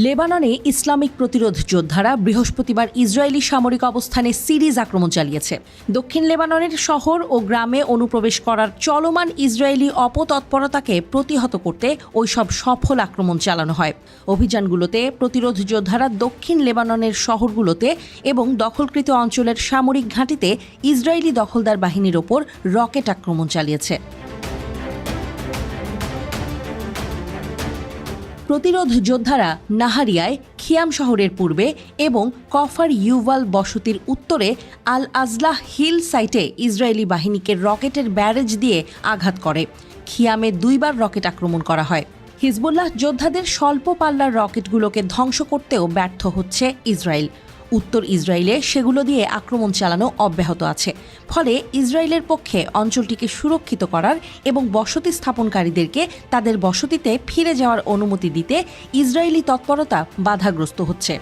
লেবাননে ইসলামিক প্রতিরোধ যোদ্ধারা বৃহস্পতিবার ইসরায়েলি সামরিক অবস্থানে সিরিজ আক্রমণ চালিয়েছে। দক্ষিণ লেবাননের শহর ও গ্রামে অনুপ্রবেশ করার চলমান ইসরায়েলি অপতৎপরতাকে প্রতিহত করতে ওইসব সফল আক্রমণ চালানো হয়। অভিযানগুলোতে প্রতিরোধ যোদ্ধারা দক্ষিণ লেবাননের শহরগুলোতে এবং দখলকৃত অঞ্চলের সামরিক ঘাঁটিতে ইসরায়েলি দখলদার বাহিনীর ওপর রকেট আক্রমণ চালিয়েছে। প্রতিরোধ যোদ্ধারা নাহারিয়ায় খিয়াম শহরের পূর্বে এবং কফার ইউভাল বসতির উত্তরে আল আজলাহ হিল সাইটে ইসরায়েলি বাহিনীকে রকেটের ব্যারেজ দিয়ে আঘাত করে। খিয়ামে 2 বার রকেট আক্রমণ করা হয়। হিজবুল্লাহ যোদ্ধাদের স্বল্প পাল্লার রকেটগুলোকে ধ্বংস করতেও ব্যর্থ হচ্ছে ইসরায়েল। উত্তর ইসরায়েলে সেগুলো দিয়ে আক্রমণ চালানো অব্যাহত আছে। ফলে ইসরায়েলের পক্ষে অঞ্চলটিকে সুরক্ষিত করার এবং বসতি স্থাপনকারীদেরকে তাদের বসতিতে ফিরে যাওয়ার অনুমতি দিতে ইসরায়েলি তৎপরতা বাধাগ্রস্ত হচ্ছে।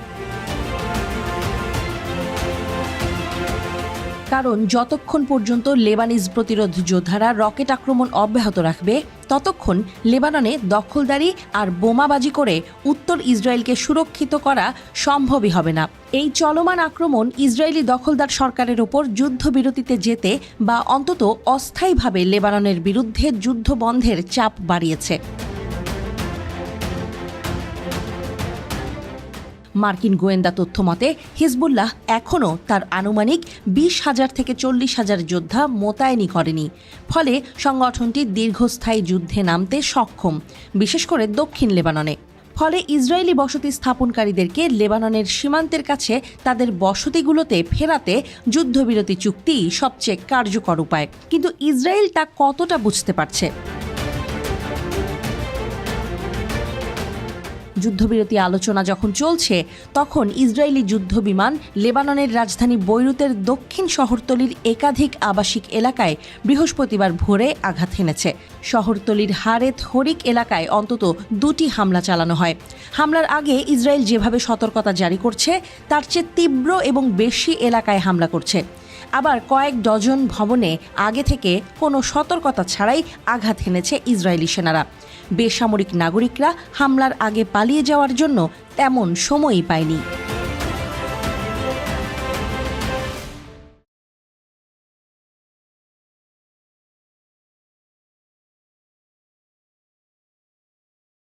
কারণ যতক্ষণ পর্যন্ত লেবানিজ প্রতিরোধ যোদ্ধারা রকেট আক্রমণ অব্যাহত রাখবে, ততক্ষণ লেবাননে দখলদারি আর বোমাবাজি করে উত্তর ইসরায়েলকে সুরক্ষিত করা সম্ভবই হবে না। এই চলমান আক্রমণ ইসরায়েলি দখলদার সরকারের ওপর যুদ্ধবিরতিতে যেতে বা অন্তত অস্থায়ীভাবে লেবাননের বিরুদ্ধে যুদ্ধ বন্ধের চাপ বাড়িয়েছে। মার্কিন গোয়েন্দা তথ্য মতে হিজবুল্লাহ এখনও তার আনুমানিক 20,000 থেকে 40,000 যোদ্ধা মোতায়েনই করেনি। ফলে সংগঠনটি দীর্ঘস্থায়ী যুদ্ধে নামতে সক্ষম, বিশেষ করে দক্ষিণ লেবাননে। ফলে ইসরায়েলি বসতি স্থাপনকারীদেরকে লেবাননের সীমান্তের কাছে তাদের বসতিগুলোতে ফেরাতে যুদ্ধবিরতি চুক্তি সবচেয়ে কার্যকর উপায়। কিন্তু ইসরায়েল তা কতটা বুঝতে পারছে? যুদ্ধবিরতি আলোচনা যখন চলছে, তখন ইসরায়েলি যুদ্ধবিমান লেবাননের রাজধানী বৈরুতের দক্ষিণ শহরতলির একাধিক আবাসিক এলাকায় বৃহস্পতিবার ভোরে আঘাত হেনেছে। শহরতলির হারেত হরিক এলাকায় অন্তত 2টি হামলা চালানো হয়। হামলার আগে ইসরায়েল যেভাবে সতর্কতা জারি করছে, তার চেয়ে তীব্র এবং বেশি এলাকায় হামলা করছে। আবার কয়েক ডজন ভবনে আগে থেকে কোনো সতর্কতা ছাড়াই আঘাত হেনেছে ইসরায়েলি সেনারা। বেসামরিক নাগরিকরা হামলার আগে পালিয়ে যাওয়ার জন্য তেমন সময়ই পায়নি।